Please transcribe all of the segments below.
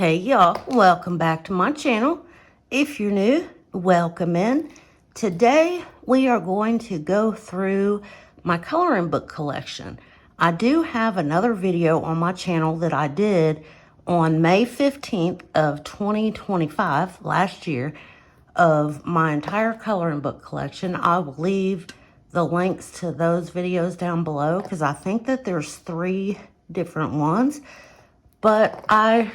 Hey y'all, welcome back to my channel. If you're new, welcome in. Today we are going to go through my coloring book collection. I do have another video on my channel that I did on May 15th of 2025, last year, of my entire coloring book collection. I will leave the links to those videos down below because I think that there's 3 different ones. But I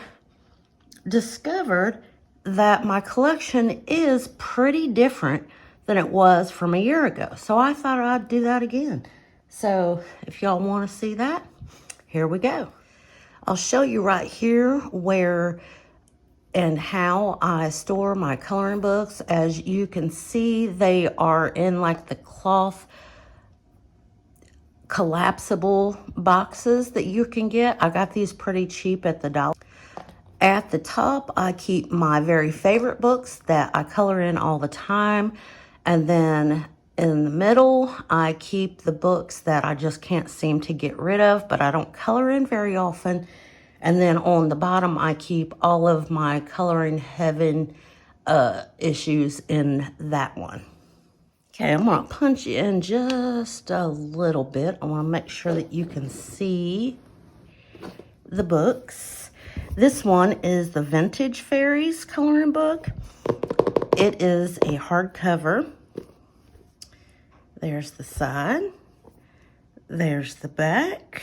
discovered that my collection is pretty different than it was from a year ago. So I thought I'd do that again. So if y'all want to see that, here we go. I'll show you right here where and how I store my coloring books. As you can see, they are in like the cloth collapsible boxes that you can get. I got these pretty cheap at the dollar. At the top, I keep my very favorite books that I color in all the time. And then in the middle, I keep the books that I just can't seem to get rid of, but I don't color in very often. And then on the bottom, I keep all of my coloring heaven issues in that one. Okay, I'm going to punch in just a little bit. I want to make sure that you can see the books. This one is the Vintage Fairies coloring book. It is a hardcover. There's the side. There's the back.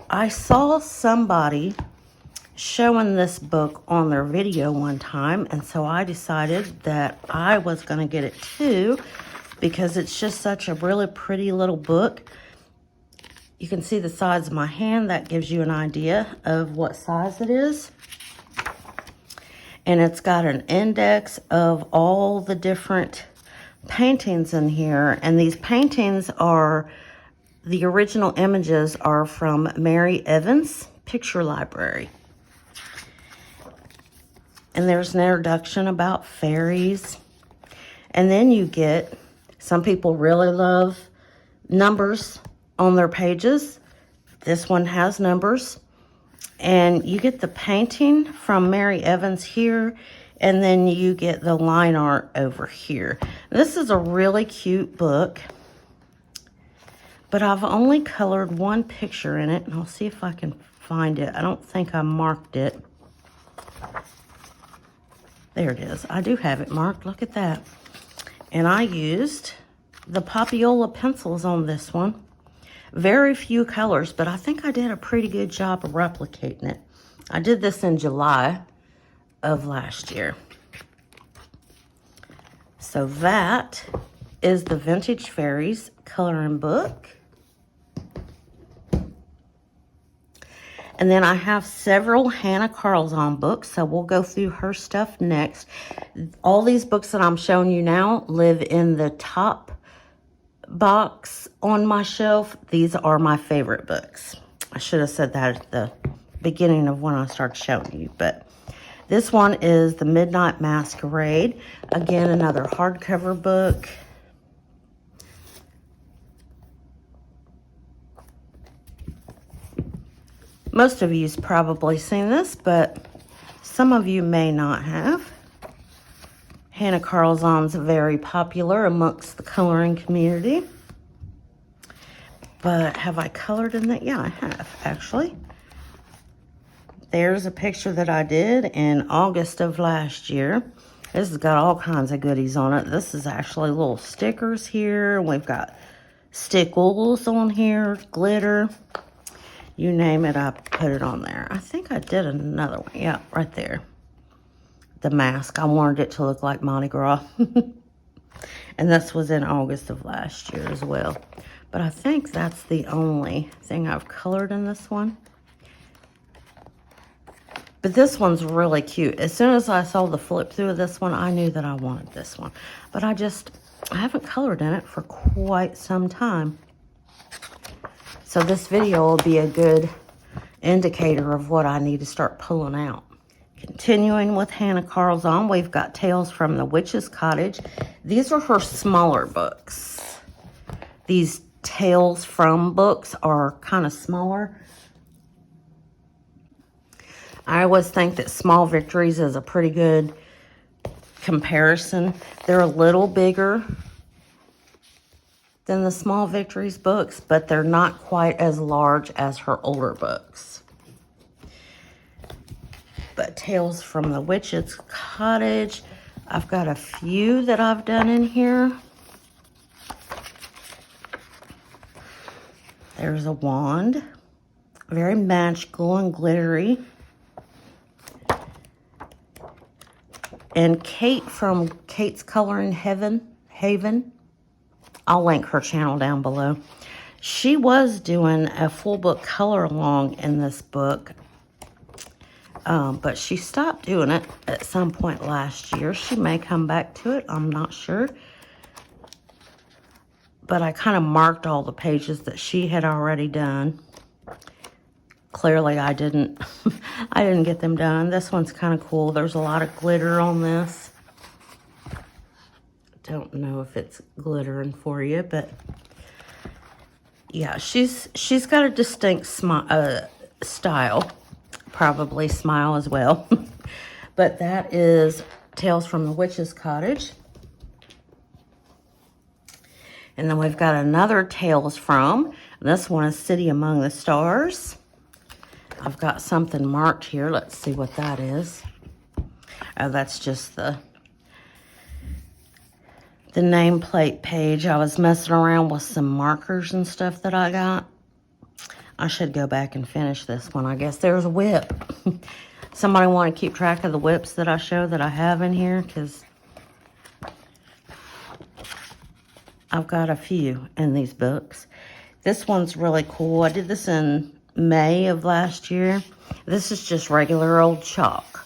I saw somebody showing this book on their video one time, and so I decided that I was going to get it too because it's just such a really pretty little book. You can see the size of my hand. That gives you an idea of what size it is. And it's got an index of all the different paintings in here. And these paintings are, the original images are from Mary Evans' picture library. And there's an introduction about fairies. And then you get, some people really love numbers on their pages. This one has numbers. And you get the painting from Mary Evans here, and then you get the line art over here. This is a really cute book, but I've only colored one picture in it, and I'll see if I can find it. I don't think I marked it. There it is. I do have it marked. Look at that. And I used the Popiola pencils on this one. Very few colors, but I think I did a pretty good job of replicating it. I did this in July of last year. So that is the Vintage Fairies coloring book. And then I have several Hannah Karlzon books, so we'll go through her stuff next. All these books that I'm showing you now live in the top box on my shelf. These are my favorite books. I should have said that at the beginning of when I started showing you, but this one is The Midnight Masquerade. Again, another hardcover book. Most of you's probably seen this, but some of you may not have. Hannah Karlzon's very popular amongst the coloring community. But have I colored in that? Yeah, I have, actually. There's a picture that I did in August of last year. This has got all kinds of goodies on it. This is actually little stickers here. We've got stickles on here, glitter. You name it, I put it on there. I think I did another one. Yeah, right there. The mask. I wanted it to look like Mardi Gras. And this was in August of last year as well. But I think that's the only thing I've colored in this one. But this one's really cute. As soon as I saw the flip through of this one, I knew that I wanted this one. But I haven't colored in it for quite some time. So this video will be a good indicator of what I need to start pulling out. Continuing with Hannah Karlzon, we've got Tales from the Witch's Cottage. These are her smaller books. These Tales from books are kind of smaller. I always think that Small Victories is a pretty good comparison. They're a little bigger than the Small Victories books, but they're not quite as large as her older books. But Tales from the Witch's Cottage, I've got a few that I've done in here. There's a wand, very magical and glittery. And Kate from Kate's Coloring Haven, I'll link her channel down below. She was doing a full book color along in this book, but she stopped doing it at some point last year. She may come back to it, I'm not sure. But I kind of marked all the pages that she had already done. Clearly I didn't I didn't get them done. This one's kind of cool. There's a lot of glitter on this. Don't know if it's glittering for you, but yeah, she's got a distinct style. Probably smile as well. But that is Tales from the Witch's Cottage. And then we've got another Tales from. This one is City Among the Stars. I've got something marked here. Let's see what that is. Oh, that's just the nameplate page. I was messing around with some markers and stuff that I got. I should go back and finish this one. I guess there's a whip. Somebody want to keep track of the whips that I show that I have in here, because I've got a few in these books. This one's really cool. I did this in May of last year. This is just regular old chalk.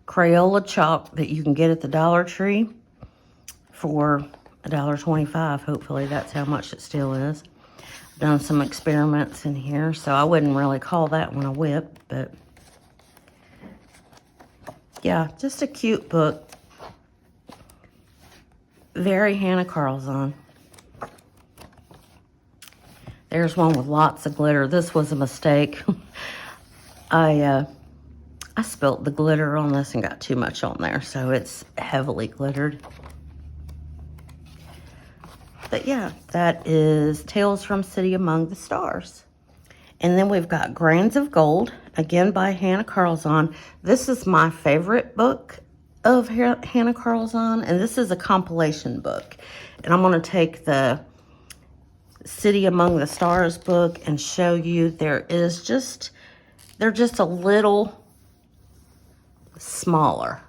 Crayola chalk that you can get at the Dollar Tree for $1.25. Hopefully that's how much it still is. I've done some experiments in here, so I wouldn't really call that one a whip, but yeah, just a cute book. Very Hannah Karlzon. There's one with lots of glitter. This was a mistake. I spilt the glitter on this and got too much on there, so it's heavily glittered. But yeah, that is Tales from City Among the Stars. And then we've got Grains of Gold, again by Hannah Karlzon. This is my favorite book of Hannah Karlzon, and this is a compilation book. And I'm going to take the City Among the Stars book and show you they're just a little smaller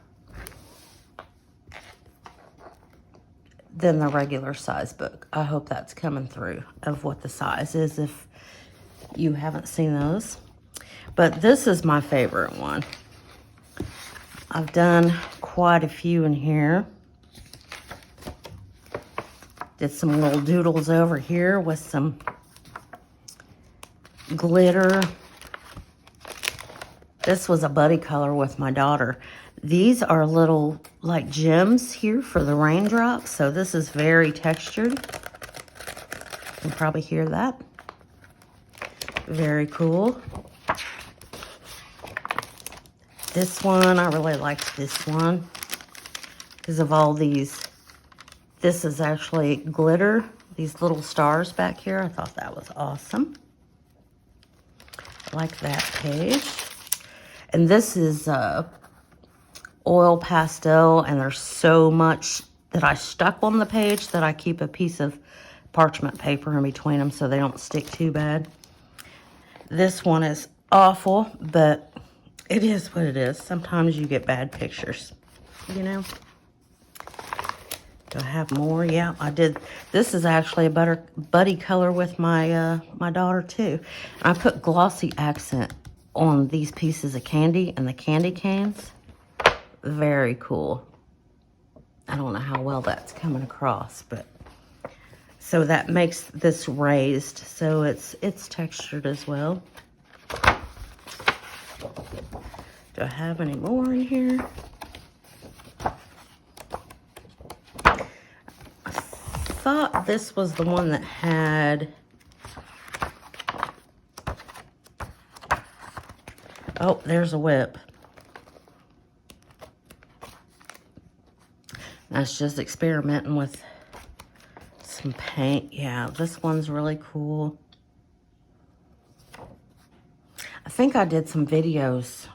than the regular size book. I hope that's coming through of what the size is if you haven't seen those. But this is my favorite one. I've done quite a few in here. Did some little doodles over here with some glitter. This was a buddy color with my daughter. These are little like gems here for the raindrops, so this is very textured. You can probably hear that. Very cool. This one, I really liked this one because of all these. This is actually glitter, these little stars back here. I thought that was awesome. I like that page. And this is oil pastel, and there's so much that I stuck on the page that I keep a piece of parchment paper in between them so they don't stick too bad. This one is awful, but it is what it is. Sometimes you get bad pictures, you know. Do I have more? Yeah, I did. This is actually a buddy color with my my daughter too. And I put glossy accent on these pieces of candy and the candy canes. Very cool. I don't know how well that's coming across, but so that makes this raised, so it's textured as well. Do I have any more in here? I thought this was the one that had, Oh, there's a whip. That's just experimenting with some paint. Yeah, this one's really cool. I think I did some videos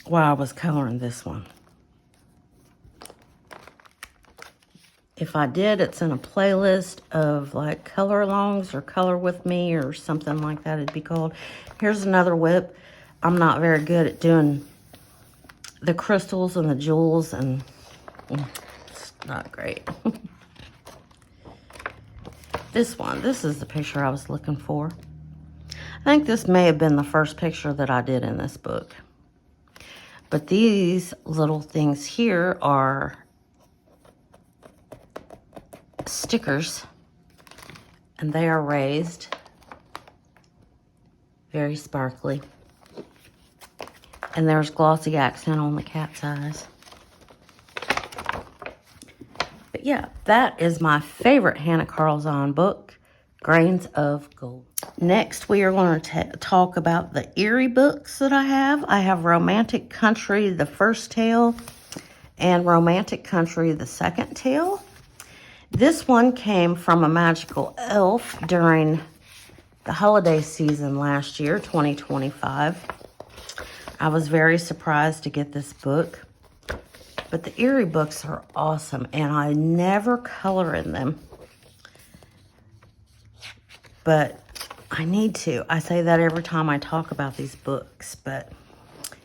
while I was coloring this one. If I did, it's in a playlist of like color alongs or color with me or something like that it'd be called. Here's another whip. I'm not very good at doing the crystals and the jewels, and it's not great. This is the picture I was looking for. I think this may have been the first picture that I did in this book. But these little things here are stickers, and they are raised, very sparkly, and there's glossy accent on the cat's eyes. But yeah, that is my favorite Hannah Karlzon book, Grains of Gold. Next, we are going to talk about the Eriy books that I have. I have Romantic Country, the first tale, and Romantic Country, the second tale. This one came from a magical elf during the holiday season last year, 2025. I was very surprised to get this book. But the Eriy books are awesome, and I never color in them. But I need to. I say that every time I talk about these books. But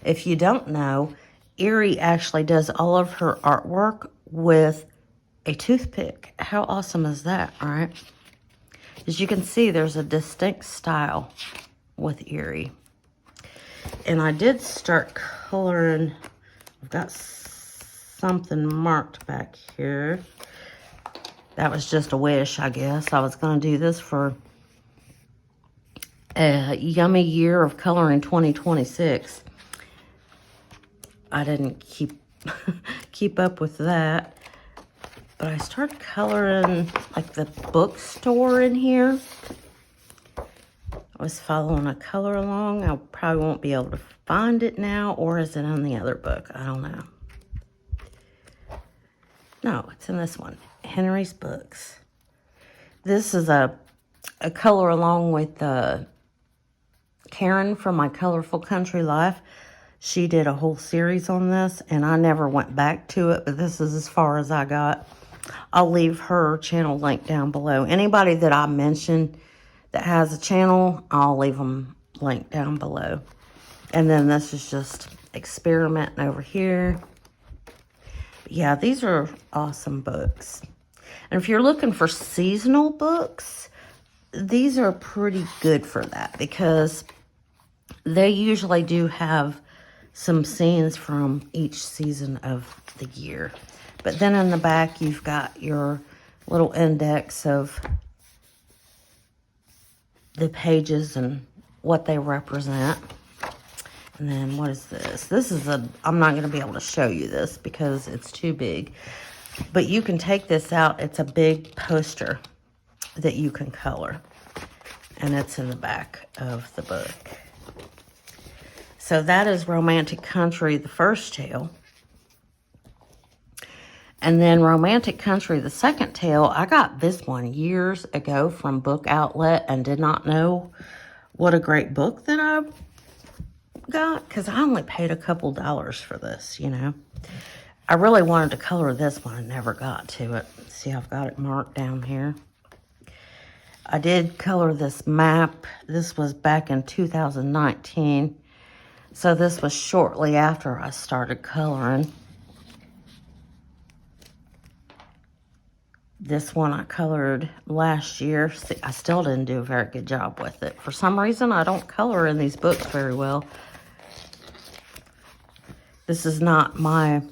if you don't know, Eriy actually does all of her artwork with a toothpick. How awesome is that, all right? As you can see, there's a distinct style with Eriy. And I did start coloring. I've got something marked back here. That was just a wish, I guess. I was going to do this for a yummy year of coloring 2026. I didn't keep up with that. But I started coloring like the bookstore in here. I was following a color along. I probably won't be able to find it now, or is it in the other book? I don't know. No, it's in this one, Henry's Books. This is a color along with Karron from My Colorful Country Life. She did a whole series on this, and I never went back to it, but this is as far as I got. I'll leave her channel link down below. Anybody that I mentioned that has a channel, I'll leave them linked down below. And then this is just experimenting over here. Yeah, these are awesome books. And if you're looking for seasonal books, these are pretty good for that, because they usually do have some scenes from each season of the year. But then in the back, you've got your little index of the pages and what they represent. And then what is this? This is I'm not going to be able to show you this because it's too big. But you can take this out. It's a big poster that you can color. And it's in the back of the book. So that is Romantic Country, the first tale. And then Romantic Country, the second tale, I got this one years ago from Book Outlet and did not know what a great book that I got, because I only paid a couple dollars for this, you know. I really wanted to color this one and never got to it. See, I've got it marked down here. I did color this map. This was back in 2019. So this was shortly after I started coloring. This one I colored last year. See, I still didn't do a very good job with it. For some reason, I don't color in these books very well. This is not my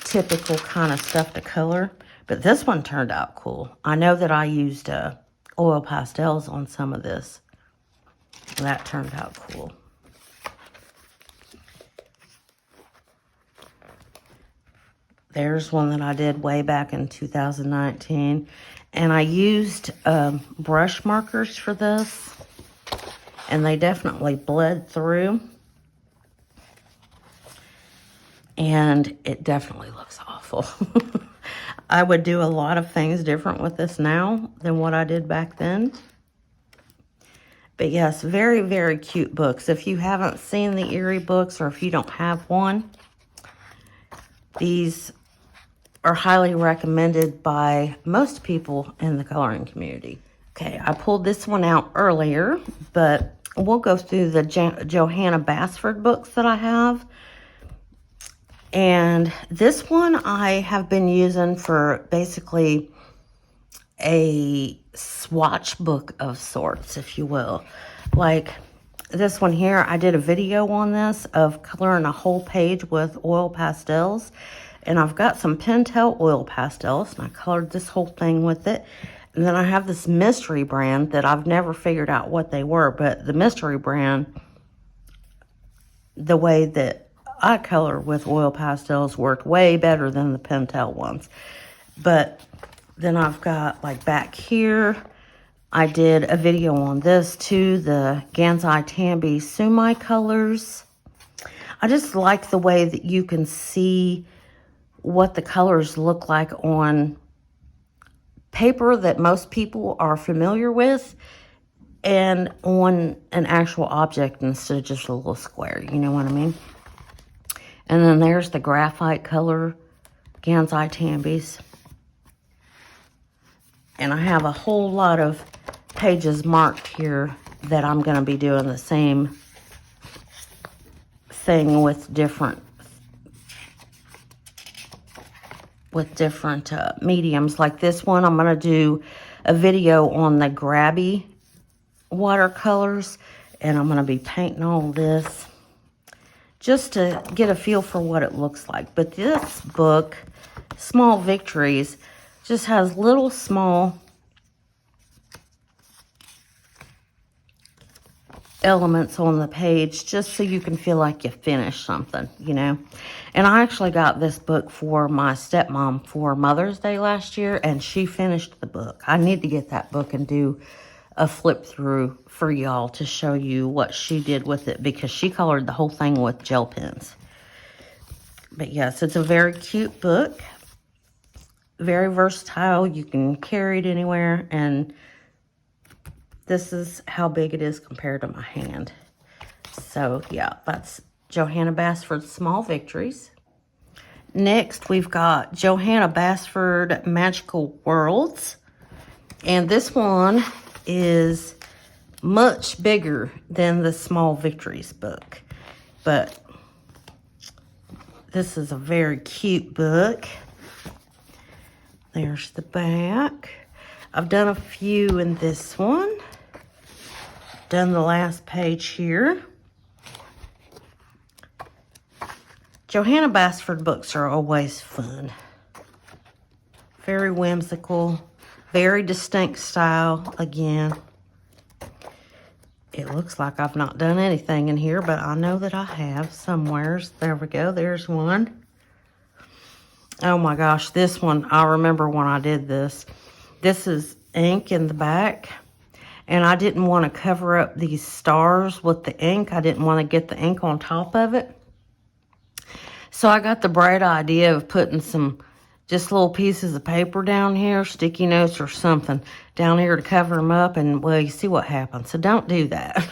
typical kind of stuff to color, but this one turned out cool. I know that I used oil pastels on some of this. That turned out cool. There's one that I did way back in 2019. And I used brush markers for this. and they definitely bled through. And it definitely looks awful. I would do a lot of things different with this now than what I did back then. But yes, very, very cute books. If you haven't seen the Eriy books, or if you don't have one, these are highly recommended by most people in the coloring community. Okay, I pulled this one out earlier, but we'll go through the Johanna Basford books that I have. And this one I have been using for basically a swatch book of sorts, if you will. Like this one here, I did a video on this of coloring a whole page with oil pastels. And I've got some Pentel oil pastels, and I colored this whole thing with it. And then I have this mystery brand that I've never figured out what they were, but the mystery brand, the way that I color with oil pastels worked way better than the Pentel ones. But then I've got, like, back here, I did a video on this too, the Gansai Tambi Sumi colors. I just like the way that you can see what the colors look like on paper that most people are familiar with, and on an actual object instead of just a little square, you know what I mean? And then there's the graphite color Gansai Tambis. And I have a whole lot of pages marked here that I'm going to be doing the same thing with different mediums. Like this one, I'm going to do a video on the grabby watercolors, and I'm going to be painting all this just to get a feel for what it looks like. But this book, Small Victories, just has little small elements on the page just so you can feel like you finished something, you know. And I actually got this book for my stepmom for Mother's Day last year, and she finished the book. I need to get that book and do a flip through for y'all to show you what she did with it, because she colored the whole thing with gel pens. But yes, it's a very cute book. Very versatile. You can carry it anywhere, and this is how big it is compared to my hand. So yeah, that's Johanna Basford's Small Victories. Next, we've got Johanna Basford Magical Worlds. And this one is much bigger than the Small Victories book. But this is a very cute book. There's the back. I've done a few in this one. Done the last page here. Johanna Basford books are always fun. Very whimsical. Very distinct style again. It looks like I've not done anything in here, but I know that I have somewheres. There we go. There's one. Oh my gosh, this one, I remember when I did this. This is ink in the back, and I didn't want to cover up these stars with the ink. I didn't want to get the ink on top of it. So I got the bright idea of putting some just little pieces of paper down here, sticky notes or something, down here to cover them up, and, well, you see what happens. So don't do that.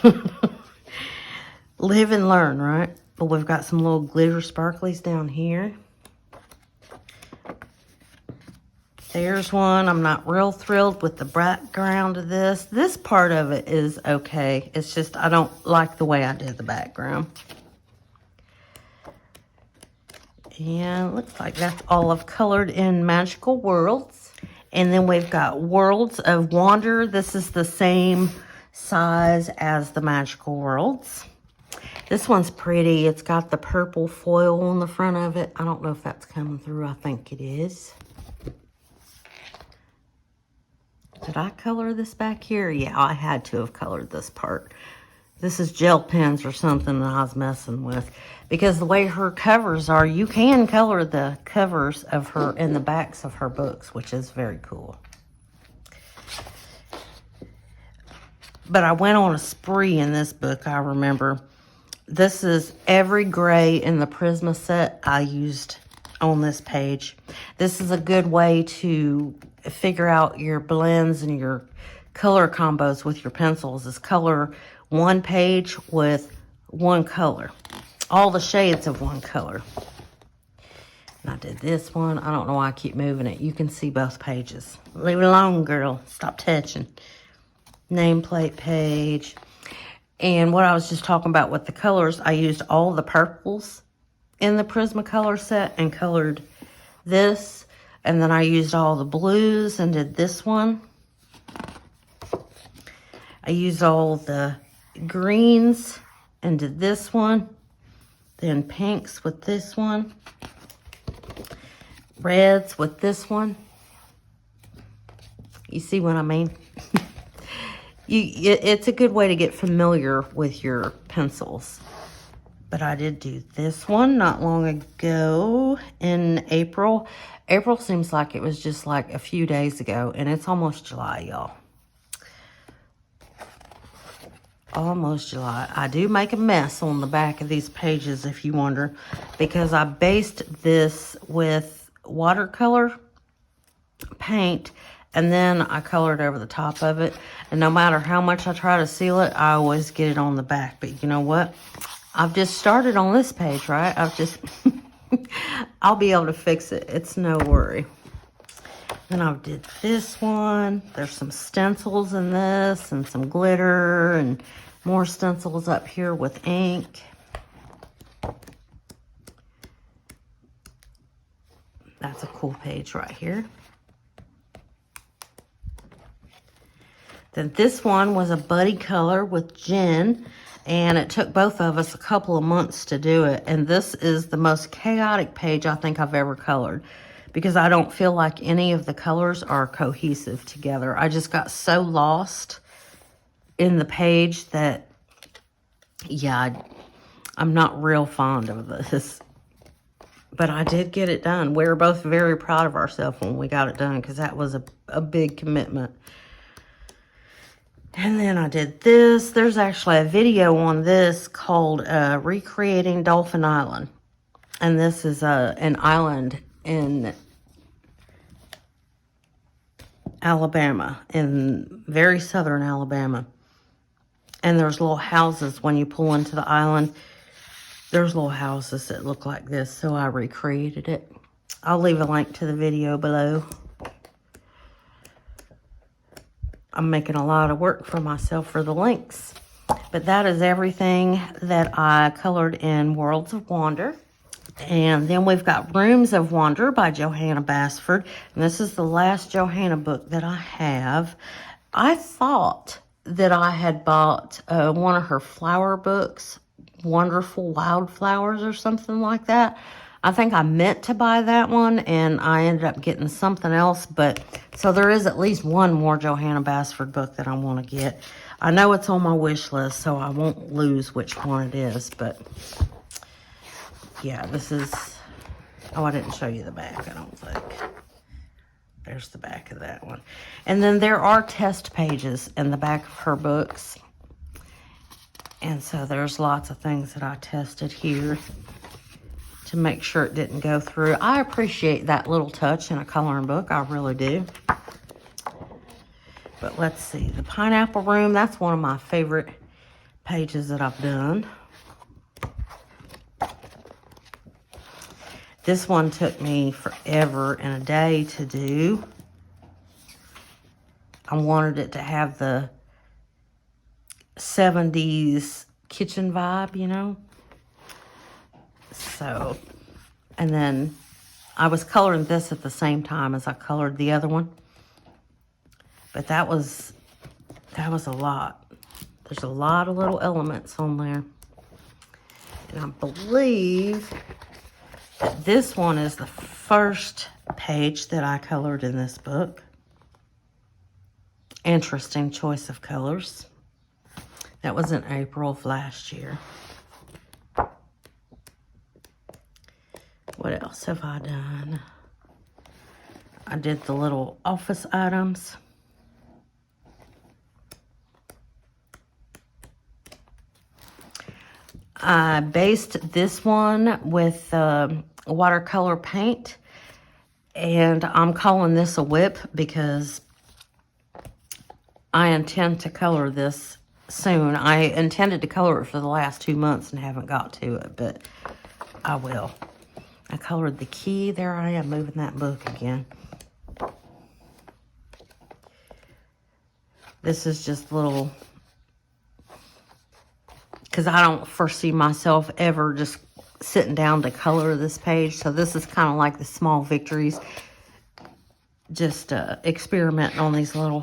Live and learn, right? But we've got some little glitter sparklies down here. There's one. I'm not real thrilled with the background of this. This part of it is okay. It's just I don't like the way I did the background. And looks like that's all I've colored in Magical Worlds. And then we've got Worlds of Wonder. This is the same size as the Magical Worlds. This one's pretty. It's got the purple foil on the front of it. I don't know if that's coming through. I think it is. Did I color this back here? Yeah, I had to have colored this part. This is gel pens or something that I was messing with. Because the way her covers are, you can color the covers of her and the backs of her books, which is very cool. But I went on a spree in this book, I remember. This is every gray in the Prisma set I used on this page. This is a good way to figure out your blends and your color combos with your pencils, is color one page with one color. All the shades of one color. And I did this one. I don't know why I keep moving it. You can see both pages. Leave it alone, girl. Stop touching. Nameplate page. And what I was just talking about with the colors, I used all the purples in the Prismacolor set and colored this. And then I used all the blues and did this one. I used all the greens and did this one. Then pinks with this one. Reds with this one. You see what I mean? It's a good way to get familiar with your pencils. But I did do this one not long ago in April. April seems like it was just like a few days ago, and it's almost July, y'all. Almost July. I do make a mess on the back of these pages, if you wonder, because I based this with watercolor paint, and then I colored over the top of it. And no matter how much I try to seal it, I always get it on the back. But you know what? I've just started on this page, right? I'll be able to fix it. It's no worry. Then I did this one. There's some stencils in this and some glitter and more stencils up here with ink. That's a cool page right here. Then this one was a buddy color with Jen, and it took both of us a couple of months to do it. And this is the most chaotic page I think I've ever colored, because I don't feel like any of the colors are cohesive together. I just got so lost in the page that, yeah, I'm not real fond of this. But I did get it done. We were both very proud of ourselves when we got it done, because that was a big commitment. And then I did this. There's actually a video on this called Recreating Dauphin Island. And this is an island in Alabama, in very southern Alabama. And there's little houses when you pull into the island. There's little houses that look like this, so I recreated it. I'll leave a link to the video below. I'm making a lot of work for myself for the links. But that is everything that I colored in Worlds of Wonder. And then we've got Rooms of Wonder by Johanna Basford. And this is the last Johanna book that I have. I thought that I had bought one of her flower books, Wonderful Wildflowers or something like that. I think I meant to buy that one, and I ended up getting something else. But so there is at least one more Johanna Basford book that I want to get. I know it's on my wish list, so I won't lose which one it is. But yeah, this is... Oh, I didn't show you the back, I don't think. There's the back of that one. And then there are test pages in the back of her books. And so there's lots of things that I tested here to make sure it didn't go through. I appreciate that little touch in a coloring book. I really do. But let's see. The Pineapple Room, that's one of my favorite pages that I've done. This one took me forever and a day to do. I wanted it to have the 70s kitchen vibe, you know. So, and then I was coloring this at the same time as I colored the other one. But that was a lot. There's a lot of little elements on there. And I believe that this one is the first page that I colored in this book. Interesting choice of colors. That was in April of last year. What else have I done? I did the little office items. I based this one with watercolor paint, and I'm calling this a whip because I intend to color this soon. I intended to color it for the last 2 months and haven't got to it, but I will. I colored the key. There I am moving that book again. This is just little, because I don't foresee myself ever just sitting down to color this page. So this is kind of like the small victories. Just experimenting on these little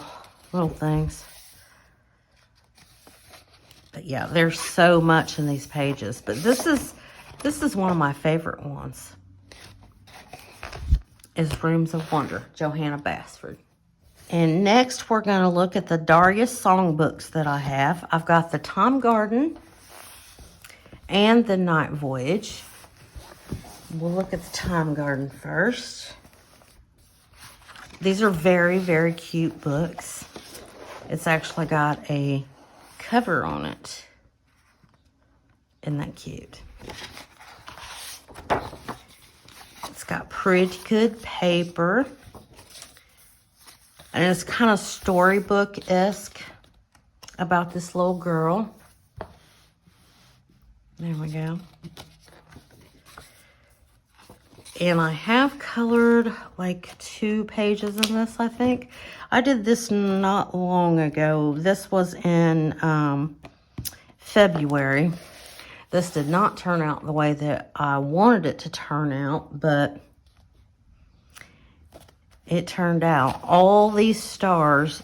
things. But yeah, there's so much in these pages. But this is one of my favorite ones. Is Rooms of Wonder, Johanna Basford. And next we're going to look at the Daria Song books that I have. I've got the Time Garden and the Night Voyage. We'll look at the Time Garden first. These are very, very cute books. It's actually got a cover on it. Isn't that cute? It's got pretty good paper. And it's kind of storybook-esque about this little girl. There we go. And I have colored like 2 pages in this, I think. I did this not long ago. This was in February. This did not turn out the way that I wanted it to turn out, but it turned out. All these stars,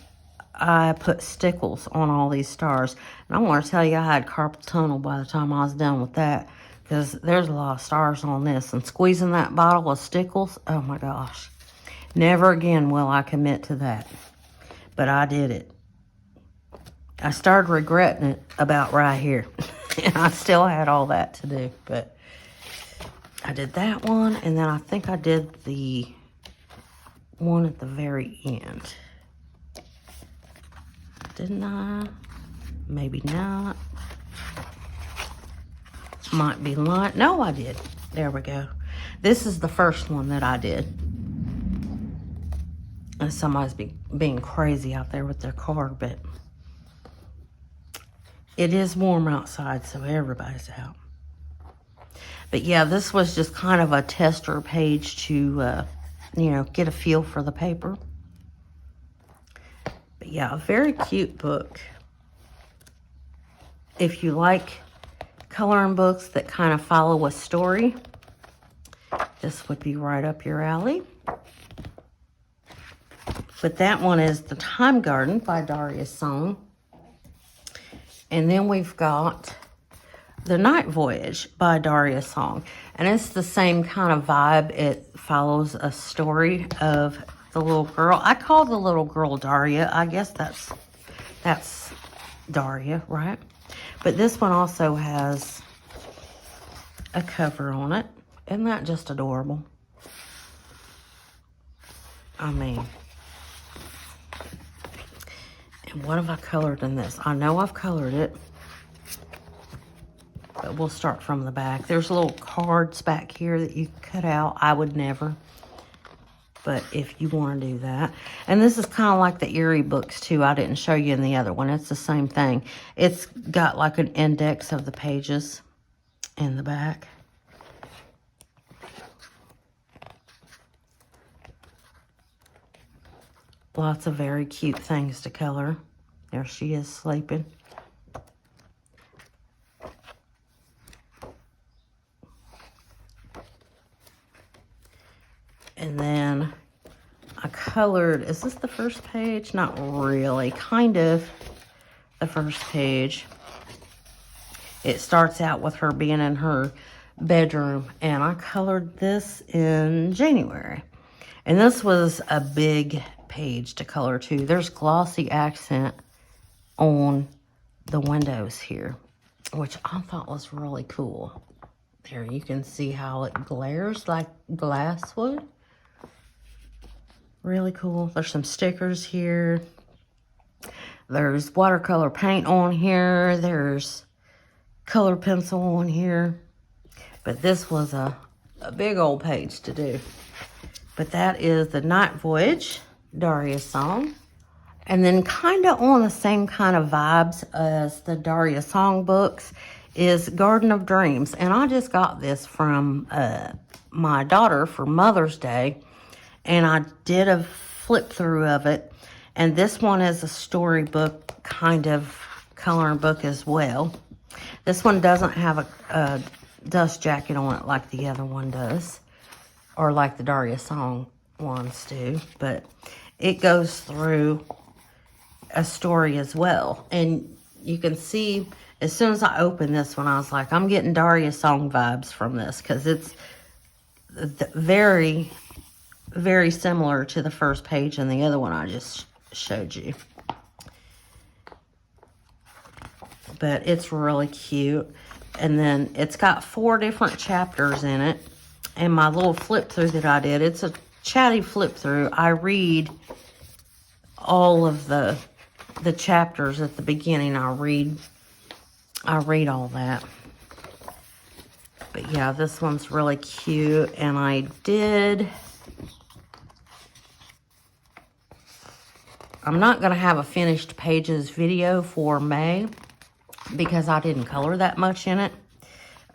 I put stickles on all these stars. And I want to tell you, I had carpal tunnel by the time I was done with that, because there's a lot of stars on this. And squeezing that bottle of stickles, oh my gosh. Never again will I commit to that. But I did it. I started regretting it about right here. And I still had all that to do. But I did that one. And then I think I did the one at the very end. Didn't I? Maybe not. Might be lying. No, I did. There we go. This is the first one that I did. And somebody's being crazy out there with their car, but it is warm outside, so everybody's out. But yeah, this was just kind of a tester page to, you know, get a feel for the paper. But yeah, a very cute book. If you like coloring books that kind of follow a story, this would be right up your alley. But that one is The Time Garden by Daria Song. And then we've got The Night Voyage by Daria Song. And it's the same kind of vibe. It follows a story of the little girl. I call the little girl Daria. I guess that's Daria, right? But this one also has a cover on it. Isn't that just adorable? I mean, and what have I colored in this? I know I've colored it, but we'll start from the back. There's little cards back here that you cut out. I would never, but if you want to do that. And this is kind of like the Eriy books too. I didn't show you in the other one. It's the same thing. It's got like an index of the pages in the back. Lots of very cute things to color. There she is sleeping. And then I colored, is this the first page? Not really, kind of the first page. It starts out with her being in her bedroom, and I colored this in January. And this was a big page to color too. There's glossy accent on the windows here, which I thought was really cool. There you can see how it glares like glass would. Really cool. There's some stickers here. There's watercolor paint on here. There's color pencil on here. But this was a big old page to do. But that is the Night Voyage, Daria Song. And then kind of on the same kind of vibes as the Daria Song books is Garden of Dreams. And I just got this from my daughter for Mother's Day. And I did a flip through of it. And this one is a storybook kind of coloring book as well. This one doesn't have a dust jacket on it like the other one does. Or like the Daria Song ones do. But it goes through a story as well. And you can see, as soon as I opened this one, I was like, I'm getting Daria Song vibes from this. Because it's very, very similar to the first page and the other one I just showed you. But it's really cute. And then it's got 4 different chapters in it. And my little flip through that I did, it's a chatty flip through. I read all of the chapters at the beginning. I read all that. But yeah, this one's really cute. And I'm not going to have a finished pages video for May because I didn't color that much in it.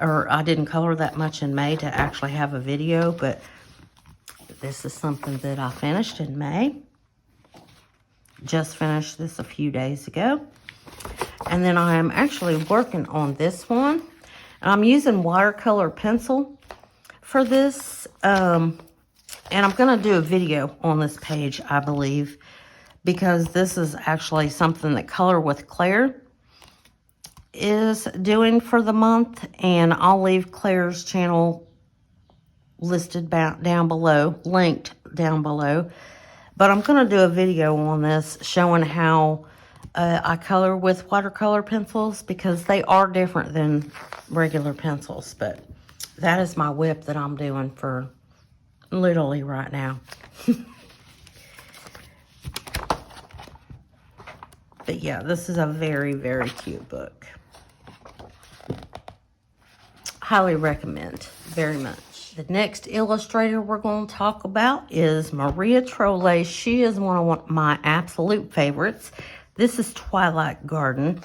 Or I didn't color that much in May to actually have a video, but this is something that I finished in May. Just finished this a few days ago. And then I am actually working on this one. And I'm using watercolor pencil for this. And I'm going to do a video on this page, I believe, because this is actually something that Color with Claire is doing for the month, and I'll leave Claire's channel listed down below, linked down below. But I'm going to do a video on this showing how I color with watercolor pencils, because they are different than regular pencils. But that is my whip that I'm doing for literally right now. But yeah, this is a very, very cute book. Highly recommend very much. The next illustrator we're going to talk about is Maria Trolle. She is one of my absolute favorites. This is Twilight Garden.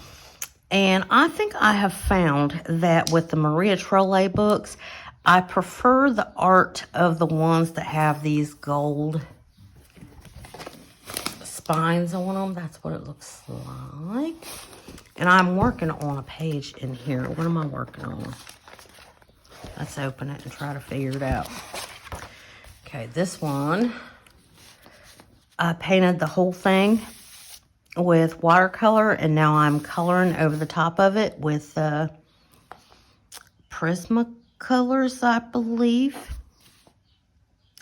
And I think I have found that with the Maria Trolle books, I prefer the art of the ones that have these gold spines on them. That's what it looks like. And I'm working on a page in here. What am I working on? Let's open it and try to figure it out. Okay, this one, I painted the whole thing with watercolor, and now I'm coloring over the top of it with Prismacolors, I believe.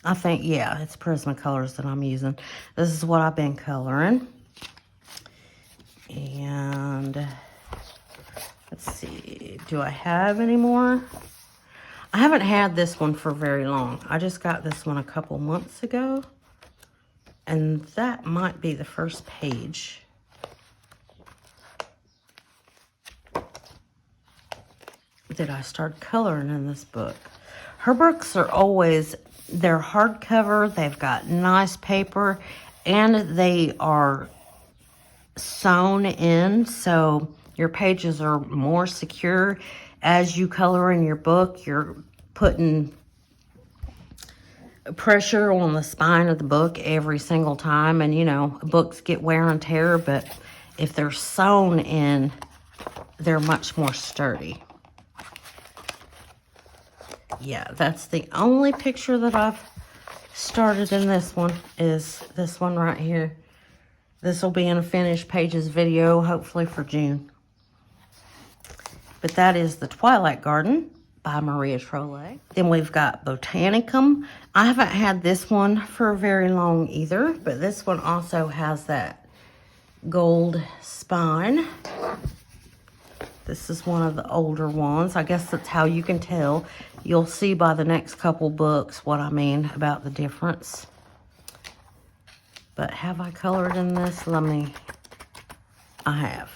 I think, yeah, it's Prismacolors that I'm using. This is what I've been coloring. And let's see, do I have any more? I haven't had this one for very long. I just got this one a couple months ago. And that might be the first page. That I started coloring in this book. Her books are always, they're hardcover, they've got nice paper, and they are sewn in, so your pages are more secure. As you color in your book, you're putting pressure on the spine of the book every single time. And, you know, books get wear and tear, but if they're sewn in, they're much more sturdy. Yeah, that's the only picture that I've started in this one, is this one right here. This will be in a finished pages video, hopefully for June. But that is the Twilight Garden by Maria Trolle. Then we've got Botanicum. I haven't had this one for very long either, but this one also has that gold spine. This is one of the older ones. I guess that's how you can tell. You'll see by the next couple books what I mean about the difference. But have I colored in this? I have.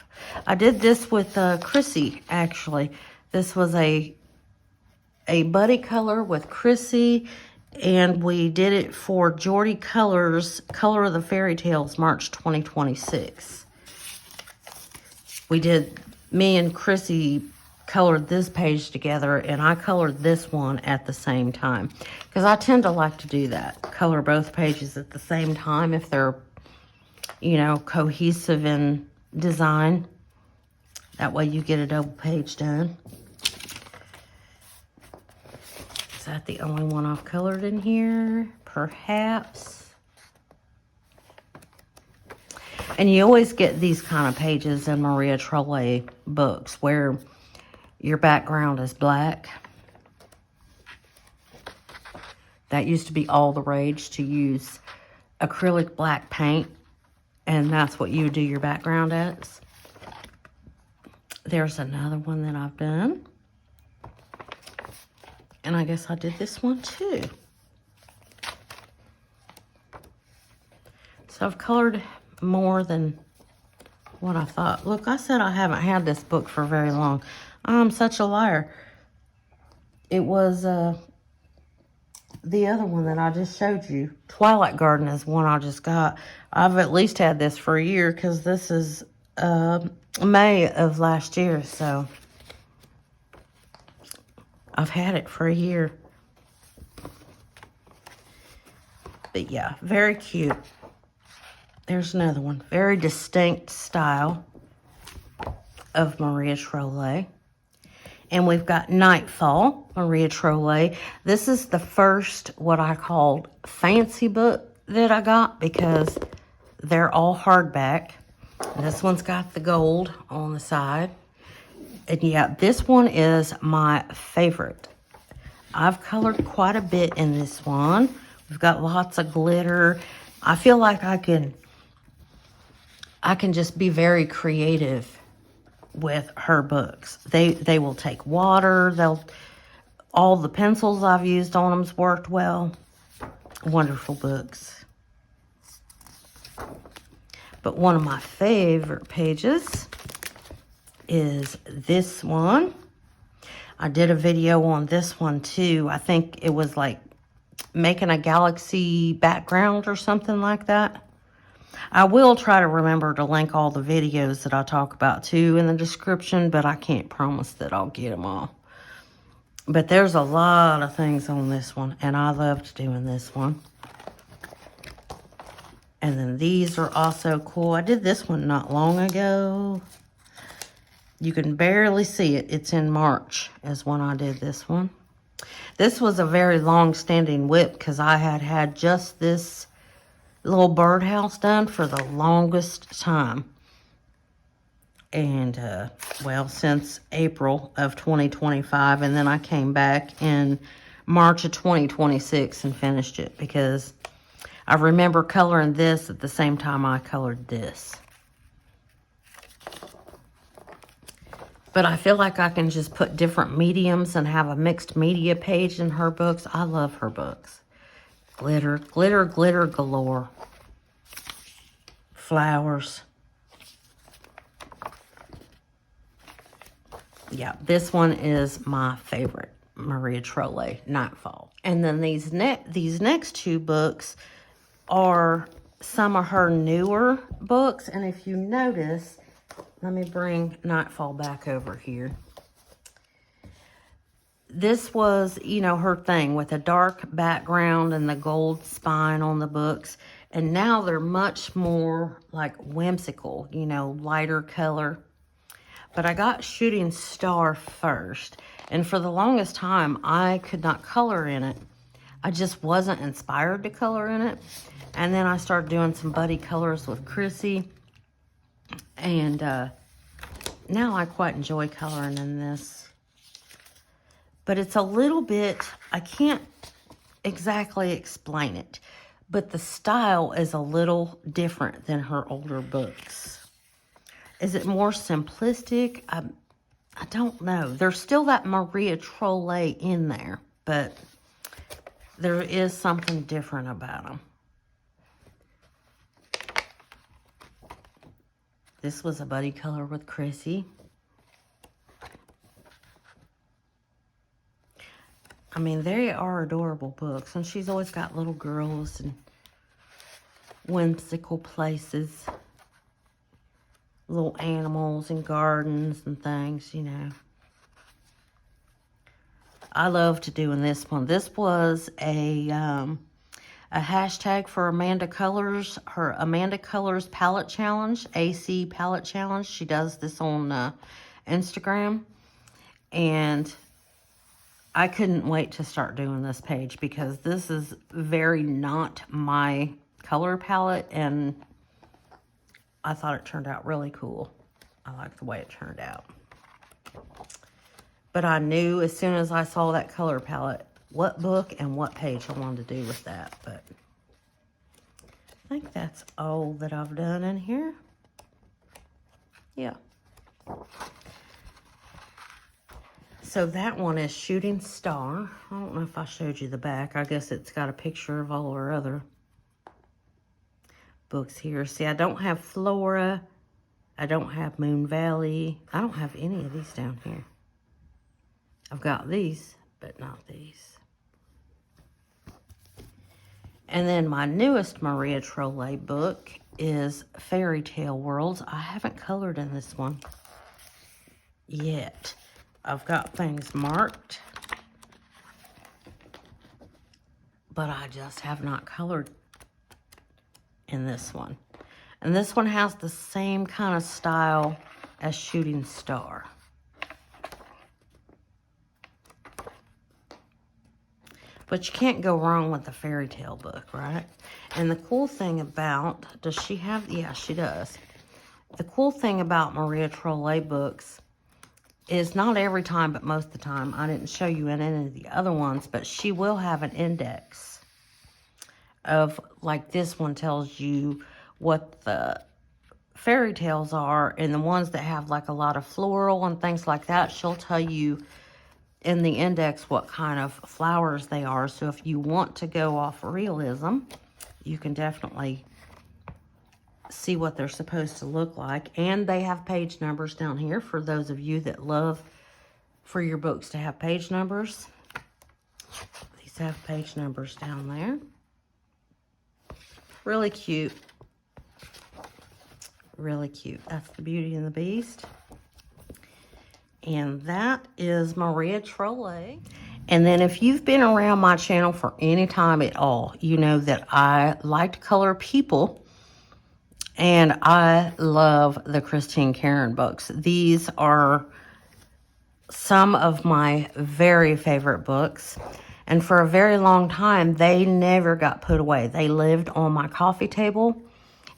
I did this with Chrissy, actually. This was a buddy color with Chrissy, and we did it for Jordy Colours, Color of the Fairy Tales, March 2026. Me and Chrissy colored this page together, and I colored this one at the same time. Because I tend to like to do that. Color both pages at the same time if they're, you know, cohesive in design. That way you get a double page done. Is that the only one I've colored in here? Perhaps. And you always get these kind of pages in Maria Trolle books where your background is black. That used to be all the rage, to use acrylic black paint, and that's what you do your background as. There's another one that I've done. And I guess I did this one too. So I've colored more than what I thought. Look, I said I haven't had this book for very long. I'm such a liar. It was the other one that I just showed you. Twilight Garden is one I just got. I've at least had this for a year because this is May of last year. So I've had it for a year. But yeah, very cute. There's another one. Very distinct style of Maria Trolle. And we've got Nightfall, Maria Trolle. This is the first, what I called, fancy book that I got because they're all hardback. This one's got the gold on the side. And yeah, this one is my favorite. I've colored quite a bit in this one. We've got lots of glitter. I feel like I can just be very creative with her books. They will take water. All the pencils I've used on them's worked well. Wonderful books. But one of my favorite pages is this one. I did a video on this one too. I think it was like making a galaxy background or something like that. I will try to remember to link all the videos that I talk about too in the description, but I can't promise that I'll get them all. But there's a lot of things on this one, and I loved doing this one. And then these are also cool. I did this one not long ago. You can barely see it. It's in March is when I did this one. This was a very long-standing whip because I had just this little birdhouse done for the longest time. And, well, since April of 2025. And then I came back in March of 2026 and finished it because I remember coloring this at the same time I colored this. But I feel like I can just put different mediums and have a mixed media page in her books. I love her books. Glitter, glitter, glitter galore. Flowers. Yeah, this one is my favorite. Maria Trolle, Nightfall. And then these next two books are some of her newer books. And if you notice, let me bring Nightfall back over here. This was, you know, her thing with a dark background and the gold spine on the books. And now they're much more like whimsical, you know, lighter color. But I got Shooting Star first. And for the longest time, I could not color in it. I just wasn't inspired to color in it. And then I started doing some buddy colors with Chrissy. And now I quite enjoy coloring in this. But it's a little bit, I can't exactly explain it. But the style is a little different than her older books. Is it more simplistic? I don't know. There's still that Maria Trolle in there, but there is something different about them. This was a buddy color with Chrissy. I mean, they are adorable books. And she's always got little girls and whimsical places. Little animals and gardens and things, you know. I loved doing this one. This was a hashtag for Amanda Colors, her Amanda Colors Palette Challenge, AC Palette Challenge. She does this on Instagram. And I couldn't wait to start doing this page because this is very not my color palette, and I thought it turned out really cool. I like the way it turned out. But I knew as soon as I saw that color palette what book and what page I wanted to do with that. But I think that's all that I've done in here. Yeah. So that one is Shooting Star. I don't know if I showed you the back. I guess it's got a picture of all our other books here. See, I don't have Flora. I don't have Moon Valley. I don't have any of these down here. I've got these, but not these. And then my newest Maria Trolle book is Fairy Tale Worlds. I haven't colored in this one yet. I've got things marked, but I just have not colored in this one. And this one has the same kind of style as Shooting Star. But you can't go wrong with a fairy tale book, right? And the cool thing about, does she have, yeah, she does. The cool thing about Maria Trolle books is not every time, but most of the time, I didn't show you in any of the other ones, but she will have an index of, like this one tells you what the fairy tales are, and the ones that have like a lot of floral and things like that, she'll tell you in the index what kind of flowers they are. So if you want to go off realism, you can definitely see what they're supposed to look like. And they have page numbers down here for those of you that love for your books to have page numbers. These have page numbers down there. Really cute. Really cute. That's the Beauty and the Beast. And that is Maria Trolle. And then if you've been around my channel for any time at all, you know that I like to color people. And I love the Christine Karron books. These are some of my very favorite books. And for a very long time, they never got put away. They lived on my coffee table,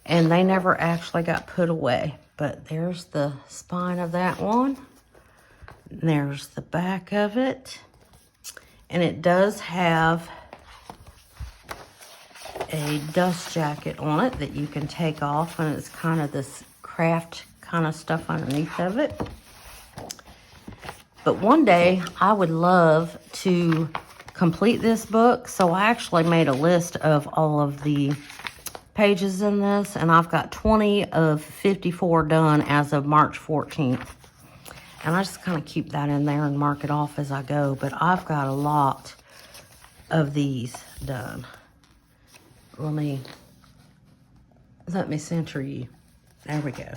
and they never actually got put away. But there's the spine of that one. There's the back of it. And it does have a dust jacket on it that you can take off, and it's kind of this craft kind of stuff underneath of it. But one day I would love to complete this book, so I actually made a list of all of the pages in this, and I've got 20 of 54 done as of March 14th. And I just kind of keep that in there and mark it off as I go. But I've got a lot of these done. Let me center you. There we go.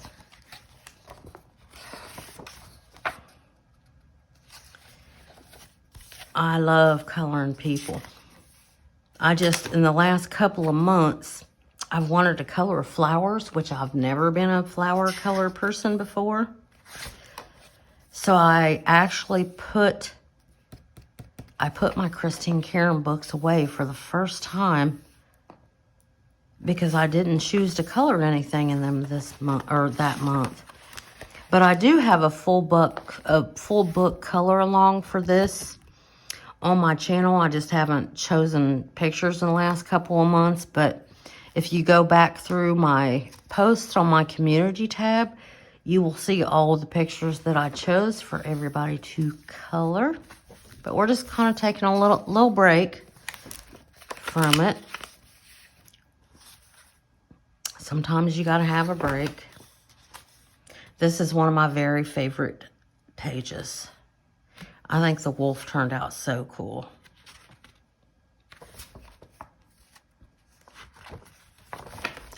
I love coloring people. I just, in the last couple of months, I've wanted to color flowers, which I've never been a flower color person before. So I actually put my Christine Karron books away for the first time because I didn't choose to color anything in them this month or that month. But I do have a full book color along for this on my channel. I just haven't chosen pictures in the last couple of months. But if you go back through my posts on my community tab, you will see all the pictures that I chose for everybody to color. But we're just kind of taking a little break from it. Sometimes you got to have a break. This is one of my very favorite pages. I think the wolf turned out so cool.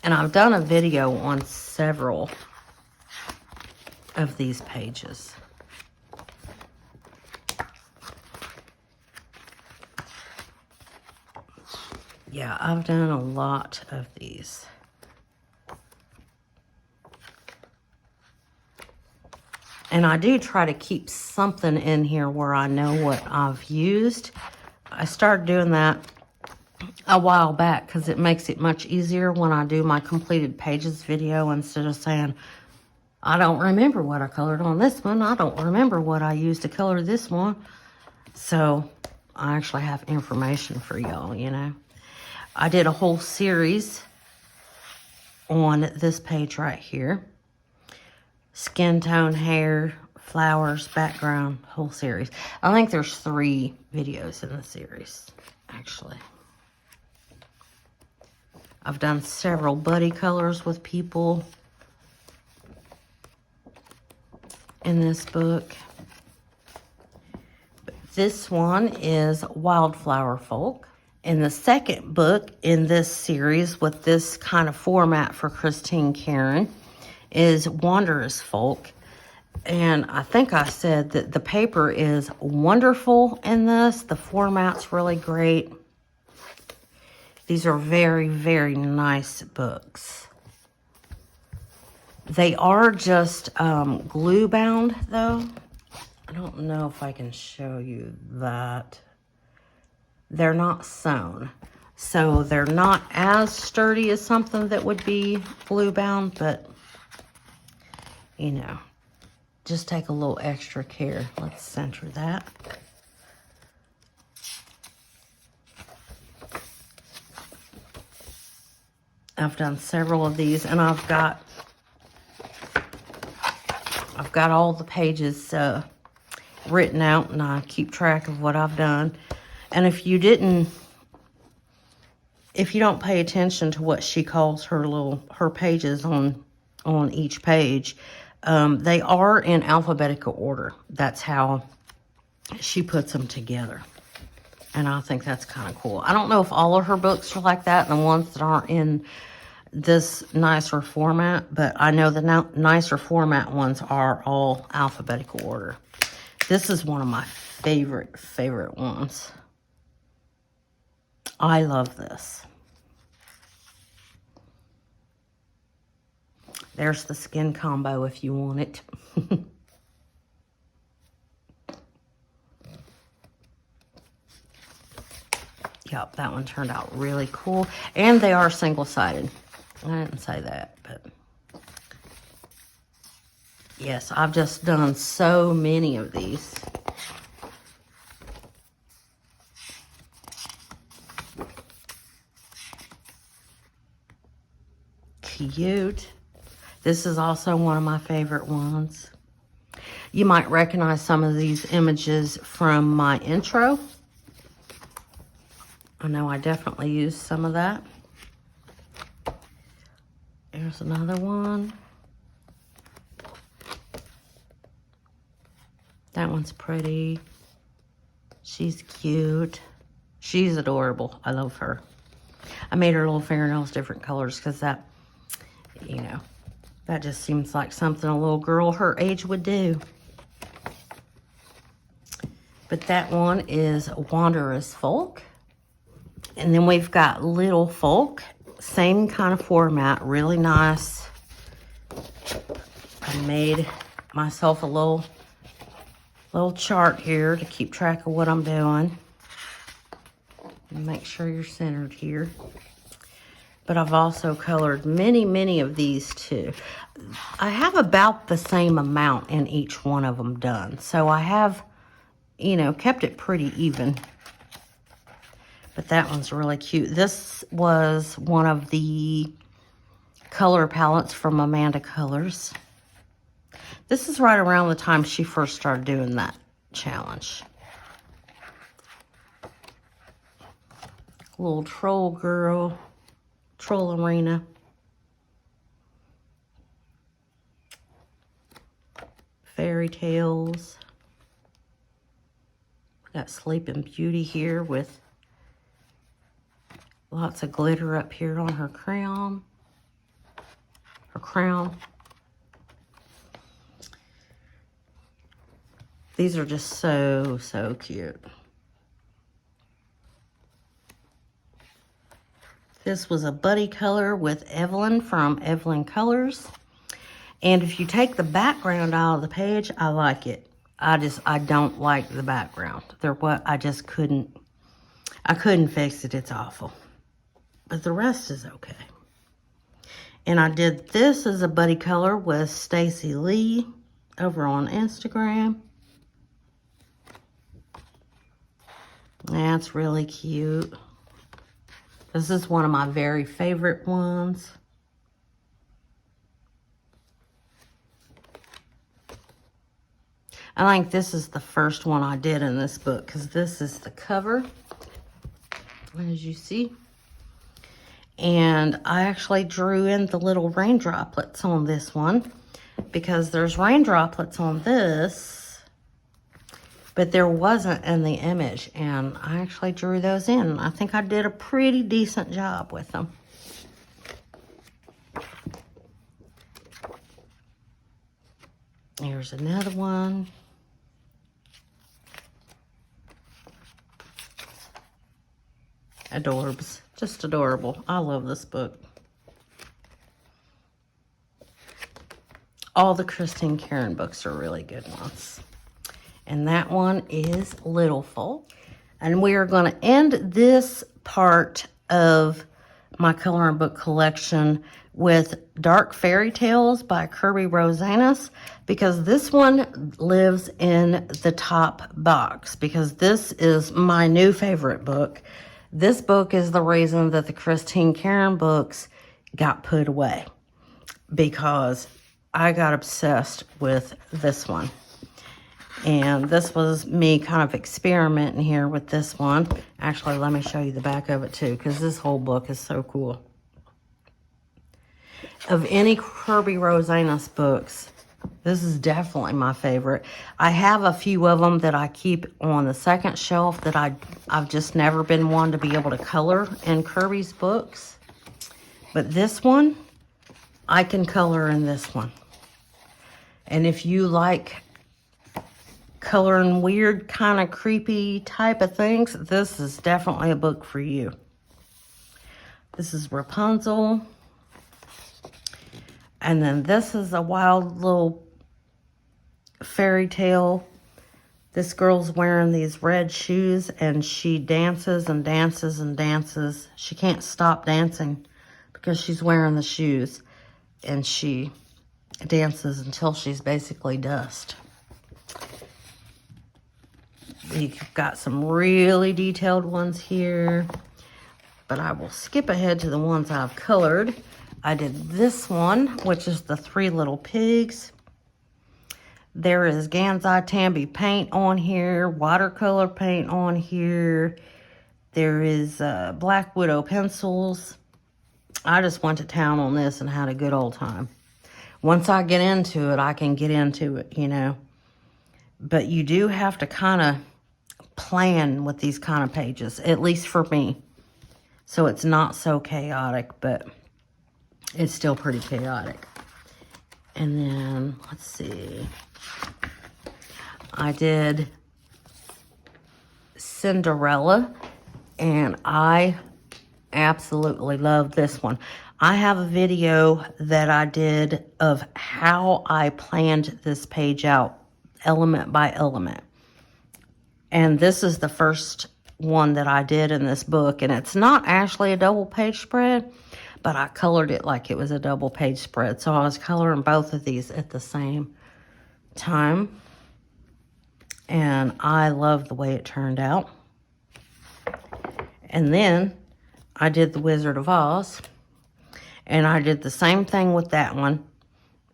And I've done a video on several of these pages. Yeah, I've done a lot of these. And I do try to keep something in here where I know what I've used. I started doing that a while back because it makes it much easier when I do my completed pages video instead of saying, I don't remember what I colored on this one. I don't remember what I used to color this one. So I actually have information for y'all, you know. I did a whole series on this page right here. Skin tone, hair, flowers, background, whole series. I think there's 3 videos in the series, actually. I've done several buddy colors with people in this book. But this one is Wildflower Folk. In the second book in this series with this kind of format for Christine Karron is Wanderous Folk. And I think I said that the paper is wonderful in this. The format's really great. These are very, very nice books. They are just glue bound though. I don't know if I can show you that. They're not sewn. So they're not as sturdy as something that would be glue bound, but you know, just take a little extra care. Let's center that. I've done several of these, and I've got all the pages written out, and I keep track of what I've done. And if you don't pay attention to what she calls her pages on each page, they are in alphabetical order. That's how she puts them together. And I think that's kind of cool. I don't know if all of her books are like that, and the ones that aren't in this nicer format, but I know the nicer format ones are all alphabetical order. This is one of my favorite ones. I love this. There's the skin combo if you want it. Yep, that one turned out really cool. And they are single-sided. I didn't say that, but yes, I've just done so many of these. Cute. This is also one of my favorite ones. You might recognize some of these images from my intro. I know I definitely used some of that. There's another one. That one's pretty. She's cute. She's adorable. I love her. I made her little fingernails different colors because that, you know, that just seems like something a little girl her age would do. But that one is Wanderous Folk. And then we've got Little Folk. Same kind of format. Really nice. I made myself a little chart here to keep track of what I'm doing. Make sure you're centered here. But I've also colored many of these too. I have about the same amount in each one of them done. So I have, you know, kept it pretty even. But that one's really cute. This was one of the color palettes from Amanda Colors. This is right around the time she first started doing that challenge. Little troll girl, troll arena. Fairy Tales. Got Sleeping Beauty here with lots of glitter up here on her crown. These are just so, so cute. This was a buddy color with Evelyn from Evelyn Colors. And if you take the background out of the page, I like it. I don't like the background. I couldn't fix it. It's awful. But the rest is okay. And I did this as a buddy color with Stacy Lee over on Instagram. That's really cute. This is one of my very favorite ones. I think this is the first one I did in this book because this is the cover, as you see. And I actually drew in the little rain droplets on this one because there's rain droplets on this, but there wasn't in the image. And I actually drew those in. I think I did a pretty decent job with them. Here's another one. Adorbs. Just adorable. I love this book. All the Christine Karron books are really good ones. And that one is Littleful. And we are going to end this part of my coloring book collection with Dark Fairy Tales by Kerby Rosanes, because this one lives in the top box, because this is my new favorite book. This book is the reason that the Christine Karron books got put away, because I got obsessed with this one. And this was me kind of experimenting here with this one. Actually, let me show you the back of it too, because this whole book is so cool. Of any Kerby Rosanes books, this is definitely my favorite. I have a few of them that I keep on the second shelf that I've just never been one to be able to color in Kerby's books. But this one, I can color in this one. And if you like coloring weird, kind of creepy type of things, this is definitely a book for you. This is Rapunzel. And then this is a wild little fairy tale. This girl's wearing these red shoes and she dances and dances and dances. She can't stop dancing because she's wearing the shoes. And she dances until she's basically dust. You've got some really detailed ones here, but I will skip ahead to the ones I've colored. I did this one, which is the Three Little Pigs. There is Gansai Tambi paint on here, watercolor paint on here. There is Black Widow pencils. I just went to town on this and had a good old time. Once I get into it, I can get into it, you know. But you do have to kind of plan with these kind of pages, at least for me. So it's not so chaotic, but it's still pretty chaotic. And then, let's see. I did Cinderella, and I absolutely love this one. I have a video that I did of how I planned this page out, element by element. And this is the first one that I did in this book, and it's not actually a double page spread, but I colored it like it was a double page spread. So I was coloring both of these at the same time. And I love the way it turned out. And then I did the Wizard of Oz. And I did the same thing with that one.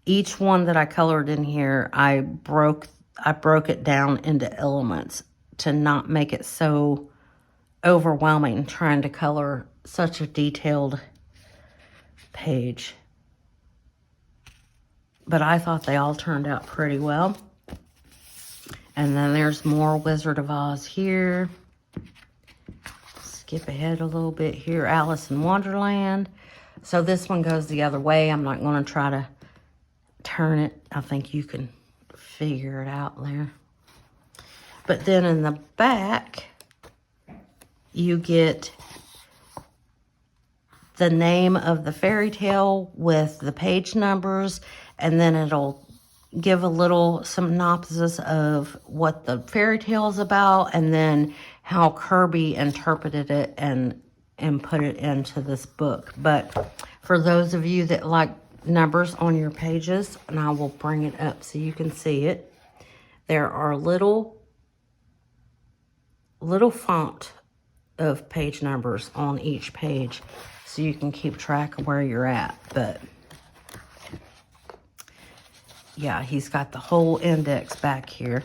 Each one that I colored in here, I broke it down into elements to not make it so overwhelming trying to color such a detailed page. But I thought they all turned out pretty well. And then there's more Wizard of Oz here. Skip ahead a little bit here. Alice in Wonderland. So this one goes the other way. I'm not going to try to turn it. I think you can figure it out there. But then in the back, you get the name of the fairy tale with the page numbers, and then it'll give a little synopsis of what the fairy tale is about, and then how Kerby interpreted it and put it into this book. But for those of you that like numbers on your pages, and I will bring it up so you can see it, there are little font of page numbers on each page, so you can keep track of where you're at. But yeah, he's got the whole index back here.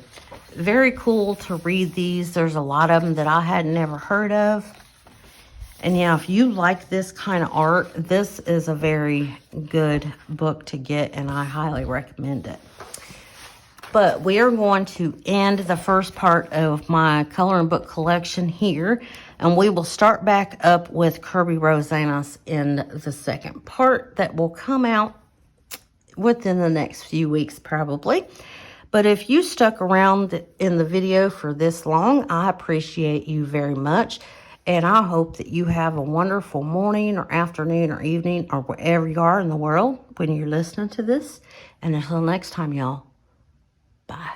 Very cool to read these. There's a lot of them that I had never heard of. And yeah, if you like this kind of art, this is a very good book to get, and I highly recommend it. But we are going to end the first part of my coloring book collection here, and we will start back up with Kerby Rosanes in the second part that will come out within the next few weeks probably. But if you stuck around in the video for this long, I appreciate you very much, and I hope that you have a wonderful morning or afternoon or evening or wherever you are in the world when you're listening to this. And until next time, y'all, bye.